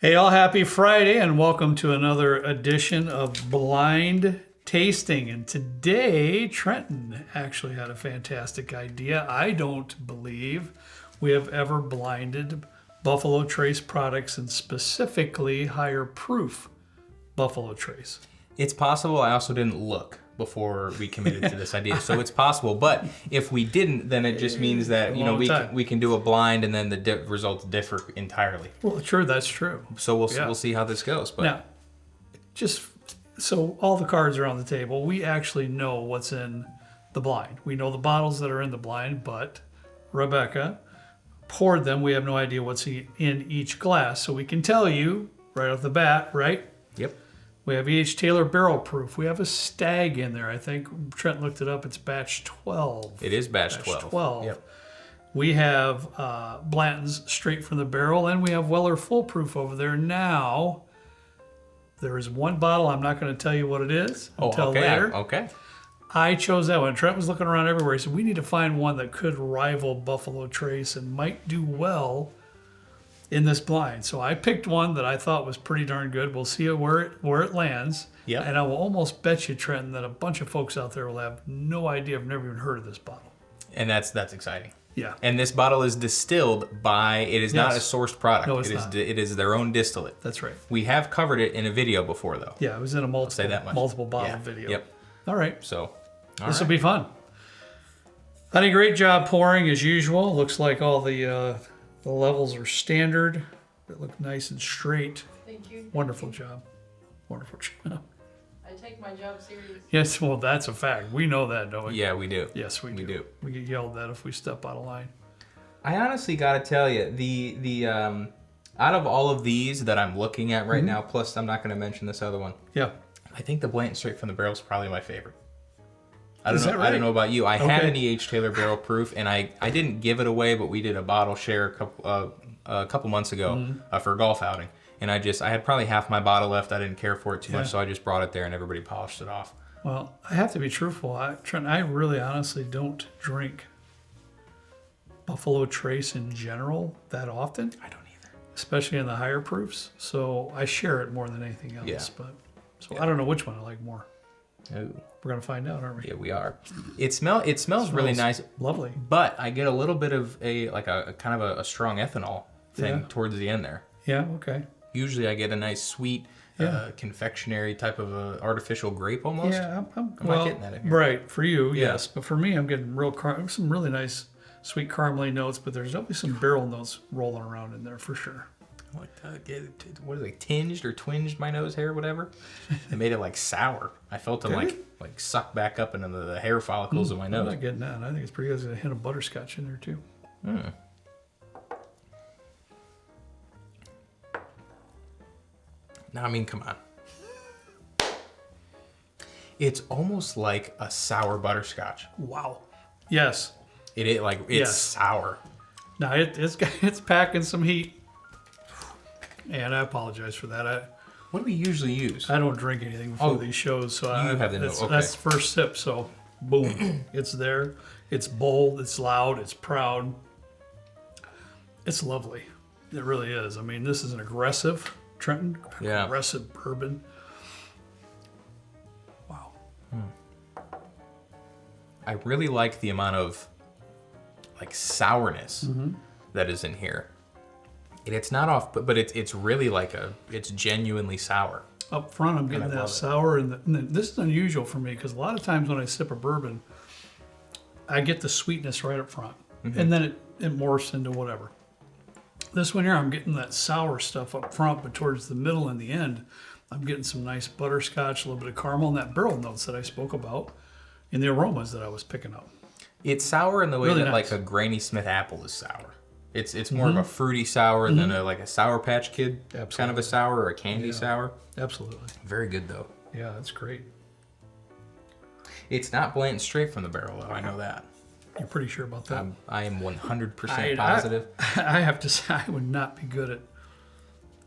Hey, all happy Friday and welcome to another edition of Blind Tasting. And today, Trenton actually had a fantastic idea. I don't believe we have ever blinded Buffalo Trace products and specifically higher proof Buffalo Trace. It's possible. I also didn't look before we committed to this idea, so it's possible. But if we didn't, then it just means that we can do a blind, and then the results differ entirely. Well, sure, that's true. So we'll see how this goes. But now, just so all the cards are on the table, we actually know what's in the blind. We know the bottles that are in the blind, but Rebecca poured them. We have no idea what's in each glass, so we can tell you right off the bat, right? Yep. We have E.H. Taylor barrel proof. We have a stag in there. I think Trent looked it up. It's batch 12. It is batch 12. Yep. We have Blanton's straight from the barrel, and we have Weller full proof over there. Now, there is one bottle. I'm not going to tell you what it is until later. Okay. I chose that one. Trent was looking around everywhere. He said, we need to find one that could rival Buffalo Trace and might do well in this blind. So I picked one that I thought was pretty darn good. We'll see where it lands. Yeah. And I will almost bet you, Trenton, that a bunch of folks out there will have no idea. I've never even heard of this bottle. And that's exciting. Yeah. And this bottle is distilled by. It is not a sourced product. No, it's not. It is their own distillate. That's right. We have covered it in a video before, though. Yeah, it was in a multiple bottle video. Yep. All right. So This will be fun. Honey, great job pouring as usual. Looks like all the levels are standard. They look nice and straight. Thank you. Wonderful job. Wonderful job. I take my job serious. Yes, well, that's a fact. We know that, don't we? Yeah, we do. Yes, we do. We get yelled at if we step out of line. I honestly got to tell you, the out of all of these that I'm looking at right now, plus I'm not going to mention this other one. Yeah. I think the Blanton straight from the barrel is probably my favorite. I Is that right? I don't know about you. I had Okay. an E.H. Taylor barrel proof, and I didn't give it away, but we did a bottle share a couple months ago for a golf outing, and I had probably half my bottle left. I didn't care for it too much, so I just brought it there, and everybody polished it off. Well, I have to be truthful. Trent, I really honestly don't drink Buffalo Trace in general that often. I don't either. Especially in the higher proofs. So I share it more than anything else. Yeah. I don't know which one I like more. Ooh. We're gonna find out, aren't we? Yeah, we are. It smells really nice. Lovely. But I get a little bit of a kind of a strong ethanol thing towards the end there. Yeah. Okay. Usually I get a nice sweet confectionery type of artificial grape almost. Yeah. I'm not getting that in here. Right for you, Yeah. yes. But for me, I'm getting some really nice sweet caramely notes. But there's definitely some barrel notes rolling around in there for sure. What is it, tinged or twinged my nose hair, whatever? It made it like sour. I felt it like suck back up into the hair follicles of my I'm nose. not getting that. I think it's pretty good. There's a hint of butterscotch in there too. Now, I mean, come on. It's almost like a sour butterscotch. Wow. Yes. It's sour. Now it's packing some heat. And I apologize for that. What do we usually use? I don't drink anything before these shows, so that's the first sip. So, boom, it's there. It's bold. It's loud. It's proud. It's lovely. It really is. I mean, this is an aggressive Trenton, aggressive bourbon. Wow. I really like the amount of sourness that is in here. And it's not off, but it's really it's genuinely sour. Up front, I'm getting that sour, and this is unusual for me because a lot of times when I sip a bourbon, I get the sweetness right up front, and then it morphs into whatever. This one here, I'm getting that sour stuff up front, but towards the middle and the end, I'm getting some nice butterscotch, a little bit of caramel, and that barrel notes that I spoke about, and the aromas that I was picking up. It's sour in the way Really that nice. like a Granny Smith apple is sour. It's more of a fruity sour than a Sour Patch Kid kind of a sour or a candy sour. Absolutely. Very good though. Yeah, that's great. It's not Blanton straight from the barrel though. I know that. You're pretty sure about that? I am 100% positive. I have to say, I would not be good at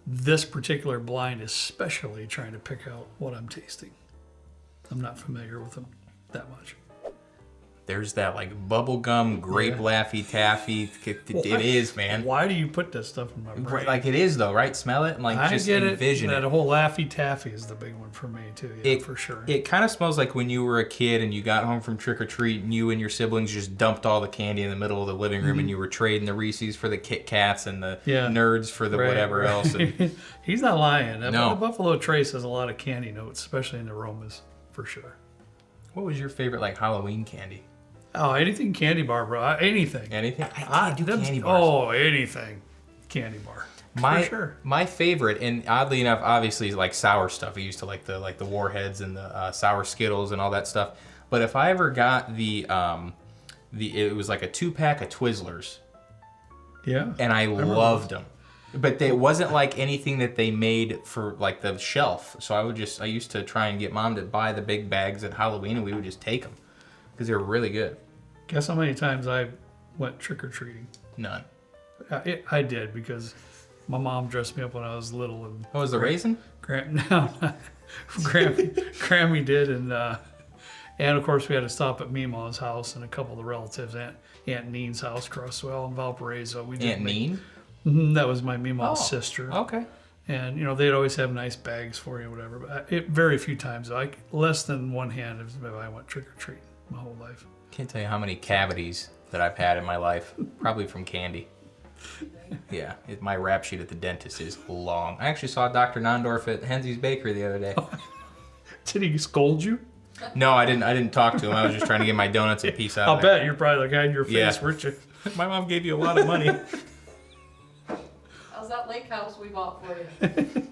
this particular blind, especially trying to pick out what I'm tasting. I'm not familiar with them that much. there's that like bubblegum grape Laffy Taffy. It is, man. Why do you put that stuff in my brain? Right, like it is though, right? Smell it and like I just get envision it. it. That whole Laffy Taffy is the big one for me too. Yeah, for sure. It kind of smells like when you were a kid and you got home from trick or treat and you and your siblings just dumped all the candy in the middle of the living room and you were trading the Reese's for the Kit Kats and the Nerds for the whatever else. And He's not lying. No. The Buffalo Trace has a lot of candy notes, especially in the aromas, for sure. what was your favorite like Halloween candy? Oh, anything candy bar, bro. Anything. Anything? I can't do candy bars. Oh, anything candy bar. For sure. My favorite, and oddly enough, obviously is like sour stuff. I used to like the Warheads and the sour Skittles and all that stuff. But if I ever got it was like a 2-pack of Twizzlers. Yeah. And I loved them. But it wasn't like anything that they made for like the shelf. So I used to try and get Mom to buy the big bags at Halloween, and we would just take them because they were really good. Guess how many times I went trick-or-treating? None. I did, because my mom dressed me up when I was little. And Oh, was the raisin? Grammy did, and of course we had to stop at Meemaw's house and a couple of the relatives, Aunt Neen's house across the well in Valparaiso. Aunt Neen? That was my Meemaw's sister. Okay. And they'd always have nice bags for you, whatever. But very few times, like less than one hand, if I went trick-or-treating my whole life. Can't tell you how many cavities that I've had in my life, probably from candy. Yeah, my rap sheet at the dentist is long. I actually saw Dr. Nondorf at Hensey's Bakery the other day. Did he scold you? No, I didn't talk to him. I was just trying to get my donuts and piece out. I'll bet you're probably the guy in your face, Yeah. weren't you? My mom gave you a lot of money. How's that lake house we bought for you?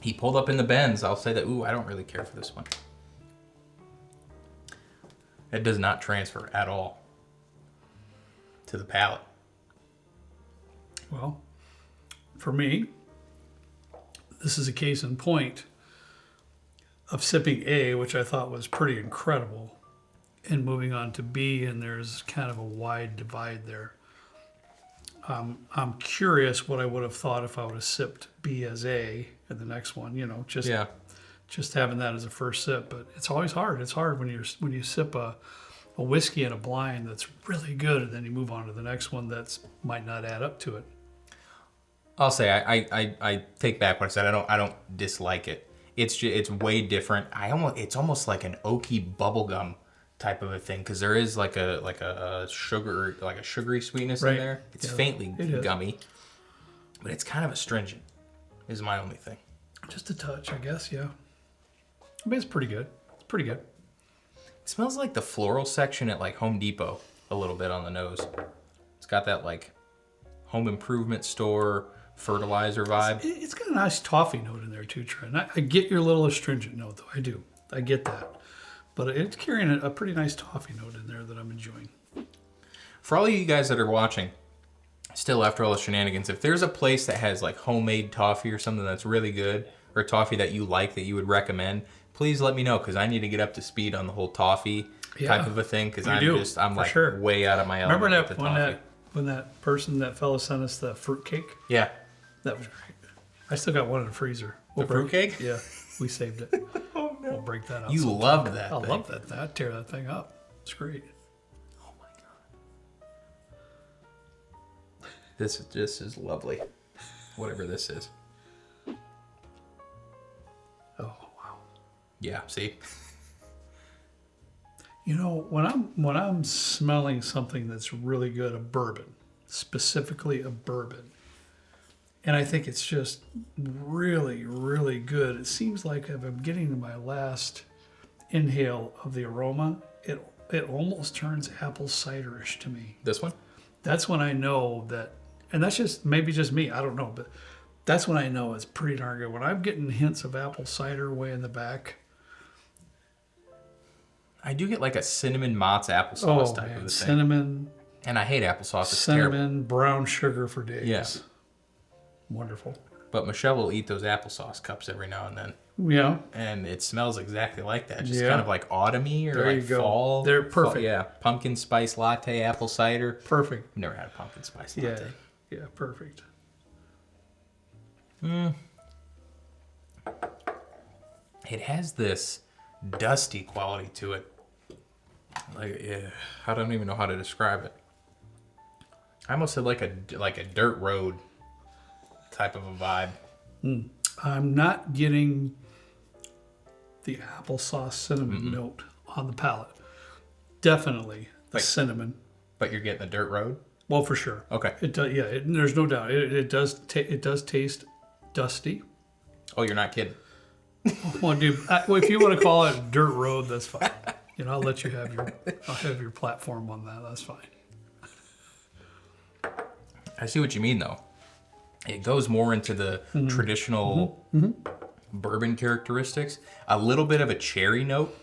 He pulled up in the Benz. I'll say that. Ooh, I don't really care for this one. It does not transfer at all to the palate. Well, for me, this is a case in point of sipping A, which I thought was pretty incredible, and moving on to B, and there's kind of a wide divide there. I'm curious what I would have thought if I would have sipped B as A in the next one, just having that as a first sip. But it's always hard. It's hard when you sip a whiskey in a blind that's really good, and then you move on to the next one that's might not add up to it. I'll say I take back what I said. I don't dislike it. It's way different. It's almost like an oaky bubblegum type of a thing, because there is like a sugary sweetness in there. It's faintly gummy, but it's kind of astringent. Is my only thing. Just a touch, I guess. Yeah. I mean, it's pretty good. It's pretty good. It smells like the floral section at like Home Depot a little bit on the nose. It's got that like home improvement store fertilizer vibe. It's got a nice toffee note in there too, Trent. I get your little astringent note, though. I do. I get that. But it's carrying a pretty nice toffee note in there that I'm enjoying. For all of you guys that are watching, still after all the shenanigans, if there's a place that has like homemade toffee or something that's really good, or toffee that you like that you would recommend, please let me know, because I need to get up to speed on the whole toffee type of a thing, because I'm like way out of my element. Remember with the toffee. when that fellow sent us the fruit cake? Yeah. That was great. I still got one in the freezer. The fruit cake? Yeah, we saved it. Oh no. We'll break that out. You sometime. loved that. I love that. I'd tear that thing up. It's great. Oh my god. This is lovely. Whatever this is. Oh wow. Yeah. See. When I'm smelling something that's really good, a bourbon, specifically a bourbon, and I think it's just really, really good. It seems like if I'm getting to my last inhale of the aroma, it almost turns apple ciderish to me. This one? That's when I know that, and that's just maybe just me. I don't know, but that's when I know it's pretty darn good. When I'm getting hints of apple cider way in the back. I do get like a cinnamon Mott's applesauce type of a thing. Cinnamon. And I hate applesauce. It's Cinnamon, terrible. brown sugar for days. Yes. Wonderful. But Michelle will eat those applesauce cups every now and then. Yeah. And it smells exactly like that. Just kind of like autumny or there like you go. fall. They're perfect. Yeah. Pumpkin spice latte, apple cider. Perfect. I've never had a pumpkin spice latte. Yeah, perfect. It has this dusty quality to it. Like, yeah, I don't even know how to describe it. I almost said like a dirt road type of a vibe. I'm not getting the applesauce cinnamon note on the palate. Definitely the cinnamon. But you're getting the dirt road? Well, for sure. Okay. It does. Yeah, there's no doubt. It does. It does taste dusty. Oh, you're not kidding. Well, dude, well, if you want to call it dirt road, that's fine. You know, I'll let you have your platform on that. That's fine. I see what you mean, though. It goes more into the traditional bourbon characteristics. A little bit of a cherry note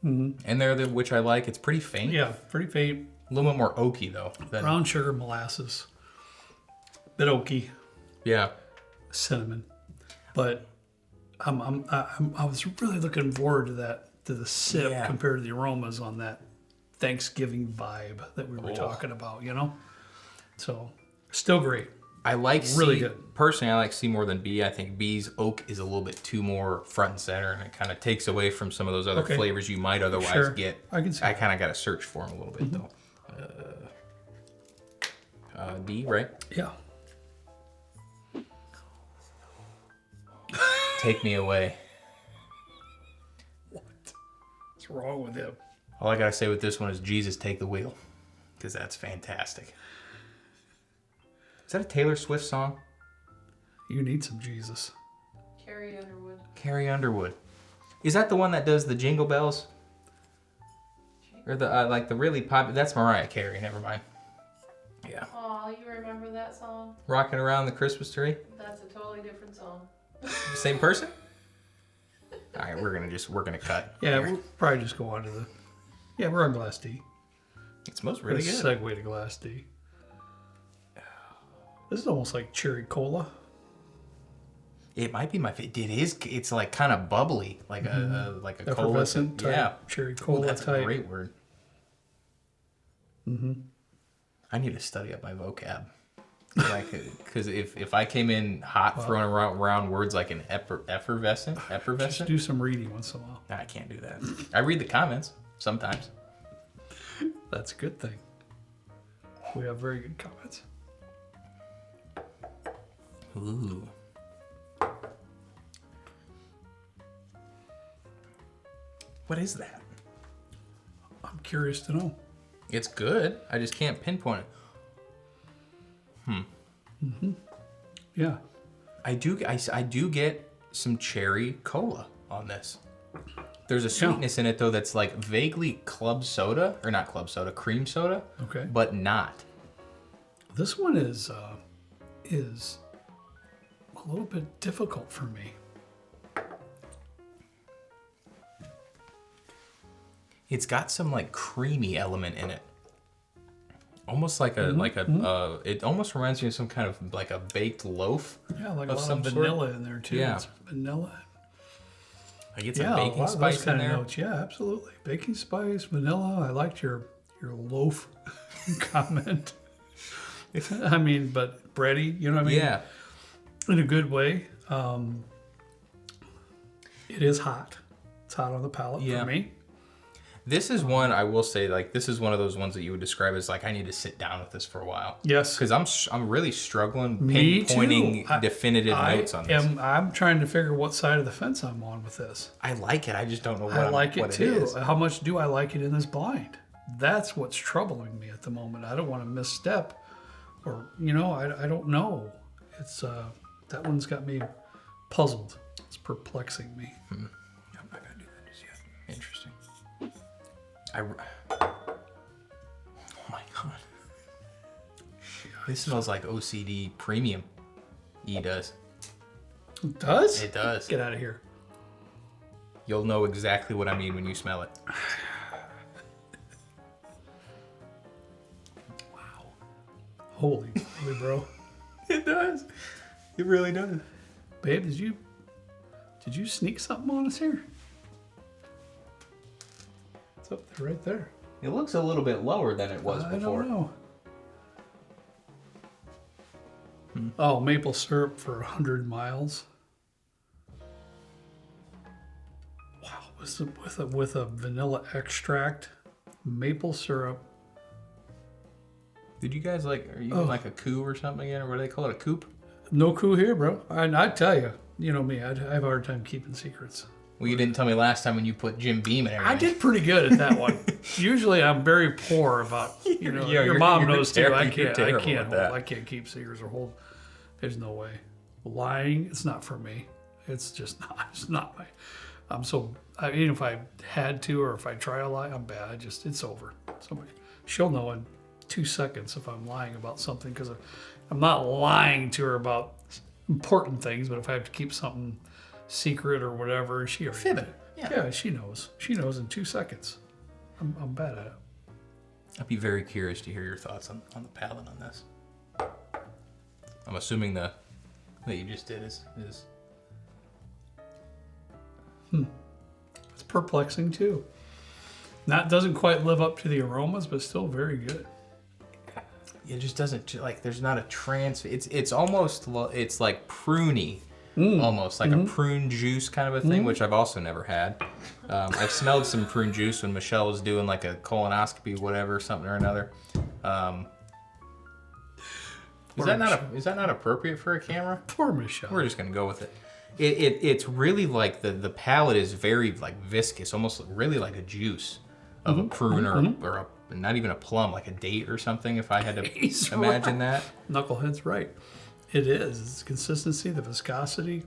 in there, which I like. It's pretty faint. Yeah, pretty faint. A little bit more oaky, though. Brown sugar, molasses, bit oaky, Yeah. cinnamon. But I was really looking forward to that, to the sip compared to the aromas on that Thanksgiving vibe that we were talking about, you know? So, still great. I like really C. good. Personally, I like C more than B. I think B's oak is a little bit too more front and center, and it kind of takes away from some of those other flavors you might otherwise get. I can see I kind of got to search for them a little bit, though. D, right? Yeah. Take me away. What's wrong with him? All I got to say with this one is Jesus, take the wheel, because that's fantastic. Is that a Taylor Swift song? You need some Jesus. Carrie Underwood. Carrie Underwood. Is that the one that does the Jingle Bells? Or the like the really pop? That's Mariah Carey. Never mind. Yeah. Aw, you remember that song? Rocking around the Christmas tree. That's a totally different song. Same person. All right, we're gonna cut. Yeah, here. we'll probably just go on to the... Yeah, we're on Glass D. It smells really Let's good. segue to Glass D. This is almost like cherry cola. It might be my favorite. It is. It's like kind of bubbly, like a cola. Effervescent type, Yeah, cherry Ooh, cola that's type. a great word. I need to study up my vocab. Because if I came in hot throwing around words like an effervescent, Just do some reading once in a while. I can't do that. I read the comments sometimes. That's a good thing. We have very good comments. Ooh. What is that? I'm curious to know. It's good. I just can't pinpoint it. Yeah. I do get some cherry cola on this. There's a sweetness in it though that's like vaguely club soda, or not club soda, cream soda. Okay. But not. This one is a little bit difficult for me. It's got some like creamy element in it. Almost like it almost reminds me of some kind of like a baked loaf. Yeah, like of a lot some of sort. vanilla in there too. Yeah. It's vanilla. I get some Yeah, a baking lot of those spice in kind of there. notes. Yeah, absolutely. Baking spice, vanilla. I liked your loaf comment. I mean, but bready, you know what I mean? Yeah. In a good way. It is hot. It's hot on the palate for me. This is one I will say, like, this is one of those ones that you would describe as like I need to sit down with this for a while. Yes. Because I'm really struggling Me pinpointing too. definitive notes on this. I'm trying to figure what side of the fence I'm on with this. I like it. I just don't know what I like what it too. is. How much do I like it in this blind? That's what's troubling me at the moment. I don't want to misstep, or I don't know. It's that one's got me puzzled. It's perplexing me. I'm not gonna do that just yet. Interesting. Oh my god. This smells like OCD premium. E does. It does? It does. Get out of here. You'll know exactly what I mean when you smell it. Wow. Holy bro. It does. It really does. Babe, did you sneak something on us here? It's up there, right there. It looks a little bit lower than it was before. I don't know. Oh, maple syrup for 100 miles. Wow, with a vanilla extract maple syrup. Did you guys like, are you in like a coup or something again? Or what do they call it, a coop? No coup here, bro. I tell you, you know me, I have a hard time keeping secrets. Well, you didn't tell me last time when you put Jim Beam and everything. I did pretty good at that one. Usually I'm very poor about, you know, Yeah, your mom you're knows too. I terrible can't at that. hold, I can't keep secrets or hold. There's no way. Lying, it's not for me. It's just not, it's not my, even if I had to, or if I try a lie, I'm bad. It's over. Somebody, she'll know in 2 seconds if I'm lying about something, because I'm not lying to her about important things, but if I have to keep something secret or whatever, she already Fibbing. Yeah, she knows. She knows in 2 seconds. I'm bad at it. I'd be very curious to hear your thoughts on the palate on this. I'm assuming that you just did is It's perplexing too. That doesn't quite live up to the aromas, but still very good. it just doesn't, like, there's not a it's almost, it's like pruny, almost like a prune juice kind of a thing, which I've also never had. I've smelled some prune juice when Michelle was doing like a colonoscopy, whatever, something or another. Is that not appropriate for a camera? Poor Michelle. We're just gonna go with it. It's really like the palate is very like viscous, almost really like a juice of a prune or a, not even a plum, like a date or something. If I had to imagine that. Knucklehead's right. It is. It's the consistency, the viscosity.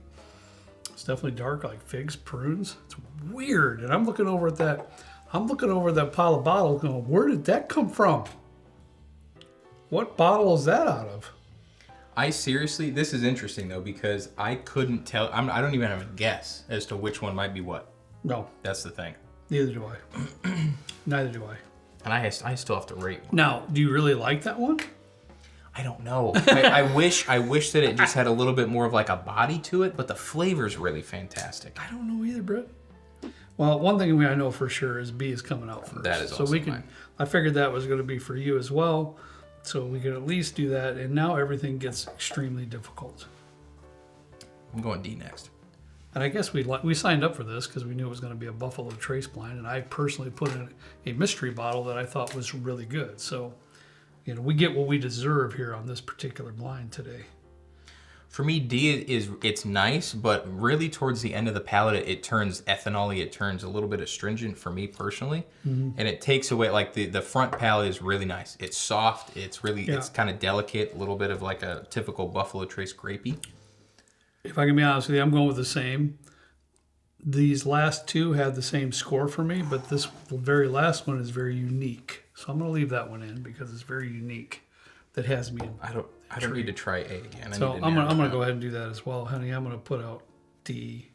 It's definitely dark, like figs, prunes. It's weird. And I'm looking over that pile of bottles going, where did that come from? What bottle is that out of? I seriously, this is interesting though, because I couldn't tell. I don't even have a guess as to which one might be what. No, That's the thing. neither do I. Neither do I. And I still have to rate one. Now, do you really like that one? I don't know. I wish that it just had a little bit more of like a body to it, but the flavor's really fantastic. I don't know either, Brett. Well, one thing I know for sure is B is coming out first. That is so also we can. mine. I figured that was going to be for you as well, so we could at least do that. And now everything gets extremely difficult. I'm going D next. And I guess we signed up for this because we knew it was going to be a Buffalo Trace blind, and I personally put in a mystery bottle that I thought was really good. So, you know, we get what we deserve here on this particular blind today. For me, D it's nice, but really towards the end of the palate, it turns ethanol-y. It turns a little bit astringent for me personally, and it takes away, like, the front palate is really nice. It's soft. It's really it's kind of delicate. A little bit of like a typical Buffalo Trace grapey. If I can be honest with you, I'm going with the same. These last two had the same score for me, but this very last one is very unique. So I'm going to leave that one in because it's very unique. That has me in. I don't need to try A again. So I'm gonna go ahead and do that as well, honey. I'm gonna put out D.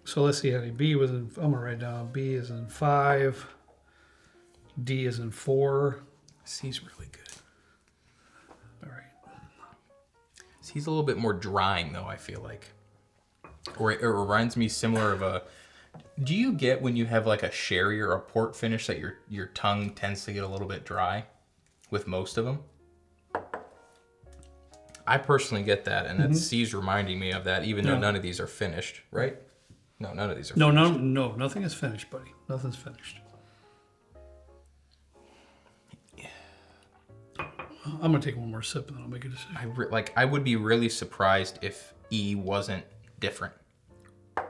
So let's see, honey. B was in. I'm gonna write down B is in 5. D is in 4. C's really good. All right. C's a little bit more drying though, I feel like. Or it reminds me similar of a. Do you get when you have like a sherry or a port finish that your tongue tends to get a little bit dry with most of them? I personally get that, and that C's reminding me of that, even though none of these are finished, right? No, none of these are finished. No, nothing is finished, buddy. Nothing's finished. Yeah. I'm gonna take one more sip and then I'll make a decision. I would be really surprised if E wasn't different,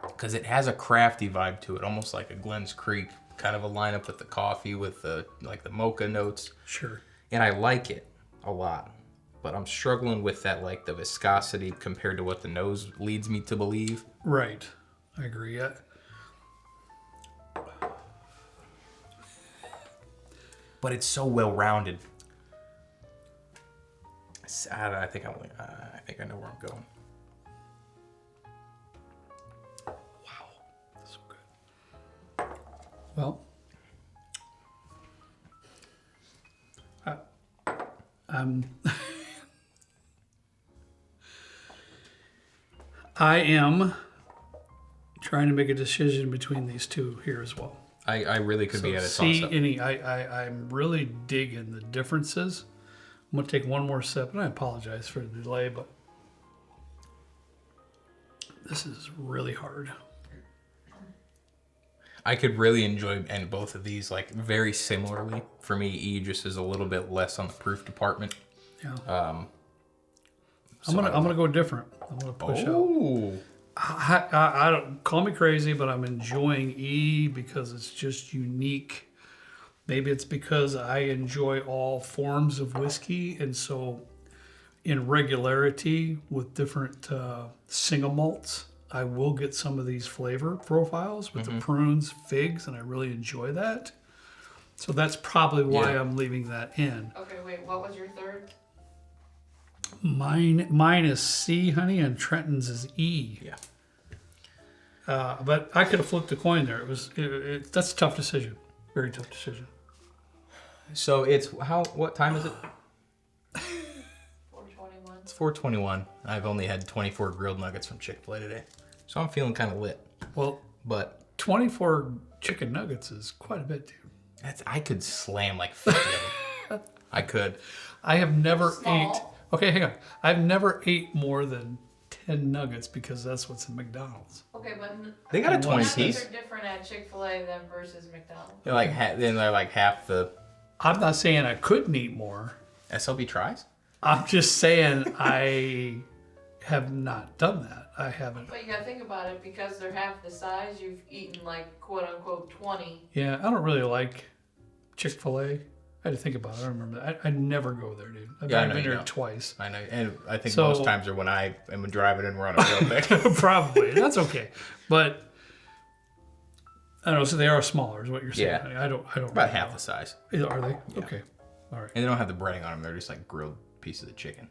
because it has a crafty vibe to it, almost like a Glens Creek kind of a lineup with the coffee, with the mocha notes. Sure. And I like it a lot, but I'm struggling with that, like the viscosity compared to what the nose leads me to believe. Right. I agree. Yeah. But it's so well rounded. I think I know where I'm going. Wow. That's so good. Well, I am trying to make a decision between these two here as well. I really could be at a C toss-up. and E. I'm really digging the differences. I'm gonna take one more sip, and I apologize for the delay, but this is really hard. I could really enjoy and both of these like very similarly. For me, E just is a little bit less on the proof department. Yeah. So I'm gonna go different. I'm gonna push out. Oh. I don't call me crazy, but I'm enjoying E because it's just unique. Maybe it's because I enjoy all forms of whiskey, and so in regularity with different single malts, I will get some of these flavor profiles with the prunes, figs, and I really enjoy that. So that's probably why I'm leaving that in. Okay, wait, what was your third? Mine is C, honey, and Trenton's is E. Yeah. But I could have flipped a coin there. That's a tough decision. Very tough decision. So it's what time is it? 421. It's 4:21. I've only had 24 grilled nuggets from Chick-fil-A today. So I'm feeling kind of lit. Well, But 24 chicken nuggets is quite a bit, dude. I could slam like 50 of them. I could. I have never Small. ate. Okay, hang on. I've never ate more than 10 nuggets because that's what's in McDonald's. Okay, but They got a 20 nuggets piece. are different at Chick-fil-A than versus McDonald's. They're like then they're like half the I'm not saying I couldn't eat more. SLB tries. I'm just saying I have not done that. I haven't. But you gotta think about it, because they're half the size, you've eaten like quote unquote 20. Yeah, I don't really like Chick-fil-A. I had to think about it. I don't remember that. I never go there, dude. I've Yeah, I only know been you there don't. twice. I know, and I think So- most times are when I am driving and we're on a real thing. Probably. That's okay. But I don't know. So they are smaller, is what you're saying. Yeah. honey. I don't. About really half know. the size, Are they? Okay. All right. and they don't have the breading on them. They're just like grilled pieces of chicken.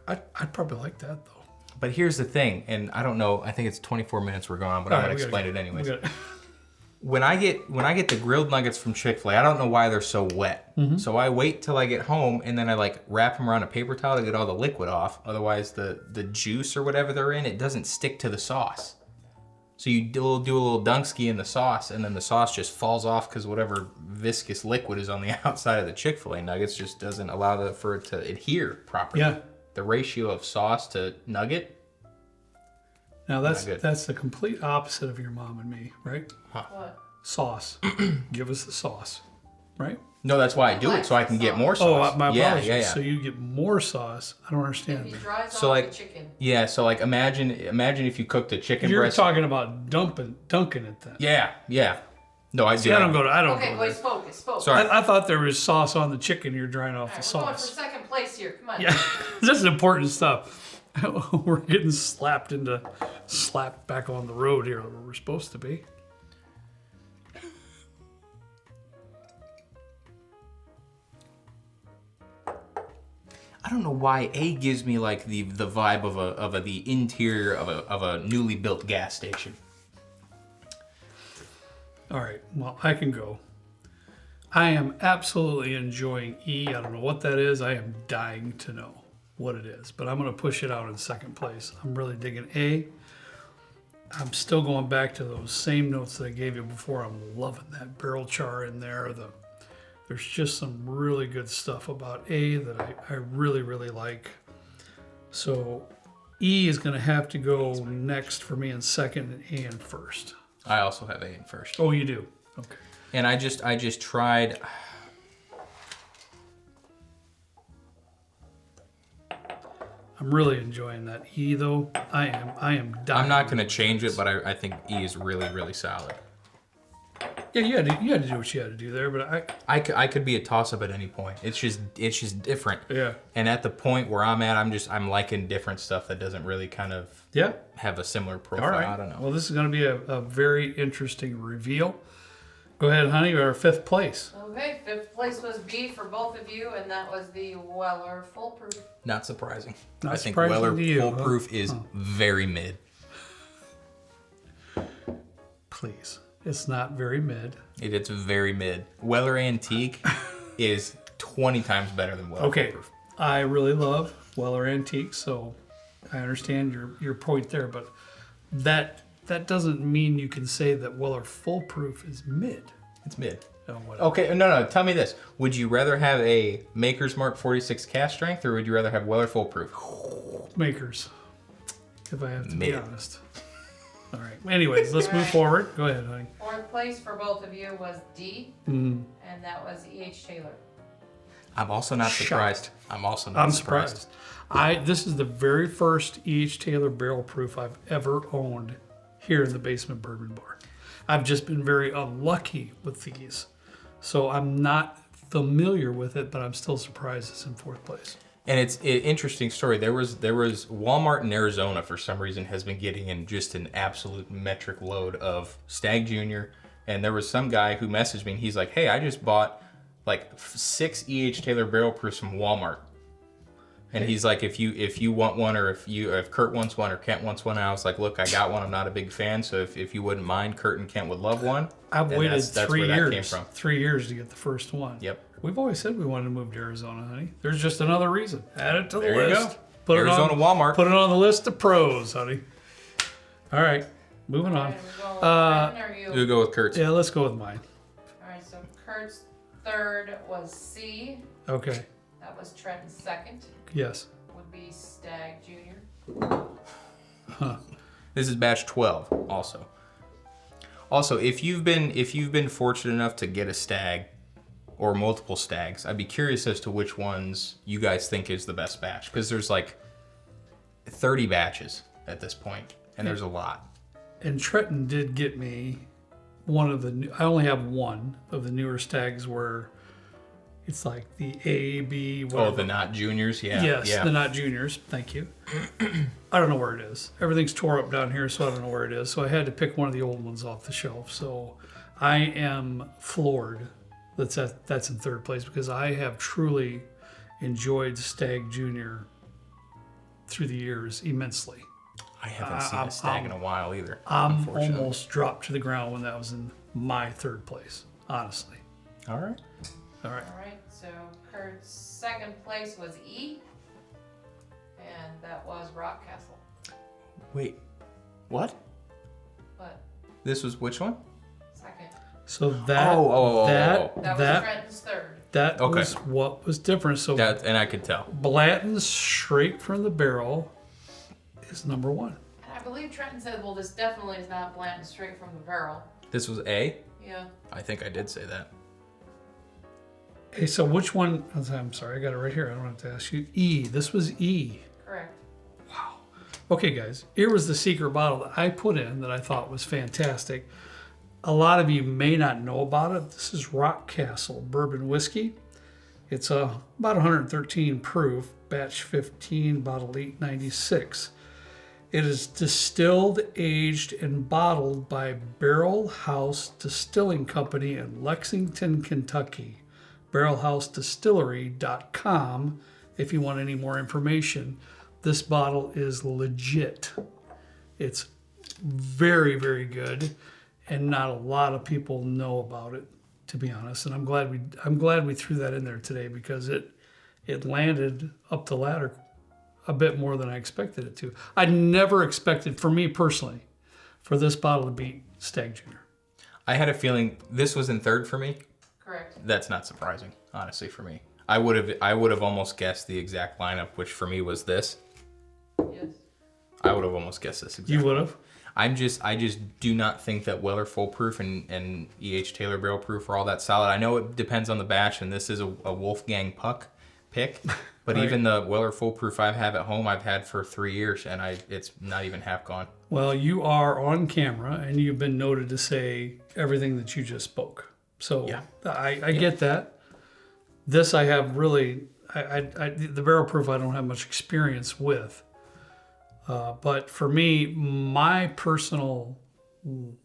I'd probably like that though. But here's the thing, and I don't know. I think it's 24 minutes we're going, but All I'm right, gonna we gotta explain go. it anyways. We gotta- When I get the grilled nuggets from Chick-fil-A, I don't know why they're so wet. Mm-hmm. So I wait till I get home and then I like wrap them around a paper towel to get all the liquid off. Otherwise, the juice or whatever they're in, it doesn't stick to the sauce. So you do a little dunksky in the sauce, and then the sauce just falls off because whatever viscous liquid is on the outside of the Chick-fil-A nuggets just doesn't allow for it to adhere properly. Yeah. The ratio of sauce to nugget. Now Not good. that's the complete opposite of your mom and me, right? What? Sauce. Give us the sauce, right? No, that's why I do it, so I can get more sauce. Oh, my apologies. Yeah. So you get more sauce. I don't If understand he that. dries So, off like, the chicken. Yeah, so like imagine if you cooked a chicken You're breast. talking about dunking it then. Yeah. No, I See, do. I don't Okay, go boys, there. focus. Sorry. I thought there was sauce on the chicken. You're drying off the We're going for sauce. second place here. Come on. Yeah, this is important stuff. We're getting slapped back on the road here where we're supposed to be. I don't know why A gives me like the vibe of the interior of a newly built gas station. All right, well, I can go. I am absolutely enjoying E. I don't know what that is. I am dying to know what it is, but I'm going to push it out in second place. I'm really digging A. I'm still going back to those same notes that I gave you before. I'm loving that barrel char in there. There's just some really good stuff about A that I really, really like. So E is going to have to go next for me in second and A in first. I also have A in first. Oh, you do? Okay. And I just tried. I'm really enjoying that E though. I am dying. I'm not gonna change it, but I think E is really, really solid. Yeah, you had to do what you had to do there, but I could be a toss up at any point. It's just different. yeah. And at the point where I'm at, I'm liking different stuff that doesn't really kind of Yeah. have a similar profile. All right. I don't know. Well, this is going to be a very interesting reveal. Go ahead, honey. You're fifth place. Okay, fifth place was B for both of you, and that was the Weller Foolproof. Not surprising. Not I think surprising Weller to you, huh? Foolproof is very mid. Please. It's not very mid. It's very mid. Weller Antique is 20 times better than Weller Okay. Foolproof. I really love Weller Antiques, so I understand your point there, but that doesn't mean you can say that Weller Foolproof is mid. It's mid. Oh, whatever. Okay, no. Tell me this: would you rather have a Maker's Mark 46 cast strength, or would you rather have Weller Foolproof? Makers, if I have to be Mid. honest. All right. Anyways, let's move forward. Go ahead, honey. Fourth fourth place for both of you was D, Mm. and that was E.H. Taylor. I'm also not surprised. I'm also not I'm surprised. surprised. This is the very first E.H. Taylor barrel proof I've ever owned here in the Basement Bourbon Bar. I've just been very unlucky with these. So I'm not familiar with it, but I'm still surprised it's in fourth place. And it's an interesting story. There was Walmart in Arizona for some reason has been getting in just an absolute metric load of Stag Junior. And there was some guy who messaged me and he's like, "Hey, I just bought like 6 E.H. Taylor barrel proofs from Walmart." And he's like, if you want one, or if Kurt wants one or Kent wants one, and I was like, "Look, I got one. I'm not a big fan, so if you wouldn't mind, Kurt and Kent would love one." I've And waited that's 3 where that came years. from. 3 years to get the first one. Yep. We've always said we wanted to move to Arizona, honey. There's just another reason. Add it to the There you list. go. Put Arizona it on, Walmart. Put it on the list of pros, honey. All right, moving on. Alright, we go with Trenton, or you? We'll go with Kurt's. Yeah, let's go with mine. Alright, so Kurt's third was C. Okay. That was Trenton's second. Yes. Would be Stag Junior. This is batch 12 also. Also, if you've been fortunate enough to get a stag or multiple stags, I'd be curious as to which ones you guys think is the best batch, because there's like 30 batches at this point, and there's a lot. And Trenton did get me one of the new, I only have one of the newer stags where it's like the A, B, whatever. Oh, the not juniors, yeah. Yes, yeah. the not juniors. Thank you. I don't know where it is. Everything's tore up down here, so I don't know where it is. So I had to pick one of the old ones off the shelf. So I am floored that's in third place, because I have truly enjoyed Stag Junior through the years immensely. I haven't seen a stag in a while either. I'm unfortunately. almost dropped to the ground when that was in my third place, honestly. All right. All right. Alright, so Kurt's second place was E. And that was Rock Castle. Wait, what? But This was which one? second. So that That was Trenton's third. that Okay. was what was different. So That, and I could tell. Blanton's straight from the barrel is number one. And I believe Trenton said, well, this definitely is not Blanton straight from the barrel. This was A? Yeah. I think I did say that. Hey, so which one? I'm sorry, I got it right here. I don't have to ask you. E. This was E. Correct. Okay, guys, here was the secret bottle that I put in that I thought was fantastic. A lot of you may not know about it. This is Rock Castle Bourbon Whiskey. It's about 113 proof, batch 15, bottle 896. It is distilled, aged, and bottled by Barrel House Distilling Company in Lexington, Kentucky. BarrelHouseDistillery.com if you want any more information. This bottle is legit. It's very, very good, and not a lot of people know about it, to be honest. And I'm glad we threw that in there today, because it landed up the ladder a bit more than I expected it to. I never expected, for me personally, for this bottle to beat Stag Junior. I had a feeling this was in third for me. Correct. That's not surprising, honestly, for me. I would have almost guessed the exact lineup, which for me was this. Yes. I would have almost guessed this exactly. You would have? I just do not think that Weller Full Proof and E.H. Taylor Barrel Proof are all that solid. I know it depends on the batch, and this is a Wolfgang Puck pick, but Right. even the Weller Full Proof I have at home, I've had for 3 years, and it's not even half gone. Well, you are on camera, and you've been noted to say everything that you just spoke. So Yeah. I get that. This I have really, the barrel proof I don't have much experience with. But for me, my personal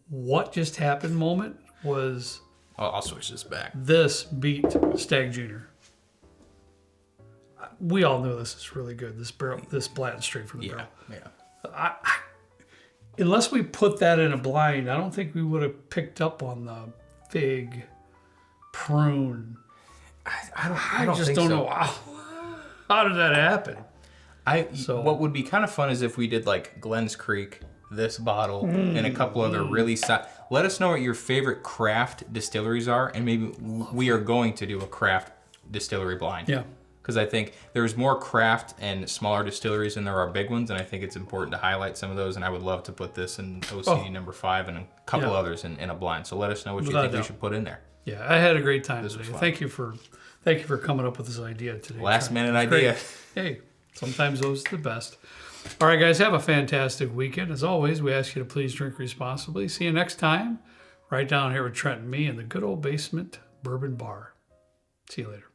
what just happened moment was I'll switch this back. this beat Stag Junior. We all know this is really good. This Blanton straight from the Yeah, barrel. yeah. Unless we put that in a blind, I don't think we would have picked up on the fig prune. I just think don't so. know how did that happen. What would be kind of fun is if we did like Glens Creek, this bottle, and a couple other really let us know what your favorite craft distilleries are, and maybe we are going to do a craft distillery blind. Yeah. because I think there's more craft and smaller distilleries than there are big ones, and I think it's important to highlight some of those. And I would love to put this in OCD number 5 and a couple others in a blind. So let us know what you think we should put in there. Yeah, I had a great time today. Thank you for coming up with this idea today. Last minute idea. Hey, sometimes those are the best. All right, guys, have a fantastic weekend. As always, we ask you to please drink responsibly. See you next time, right down here with Trent and me in the good old basement bourbon bar. See you later.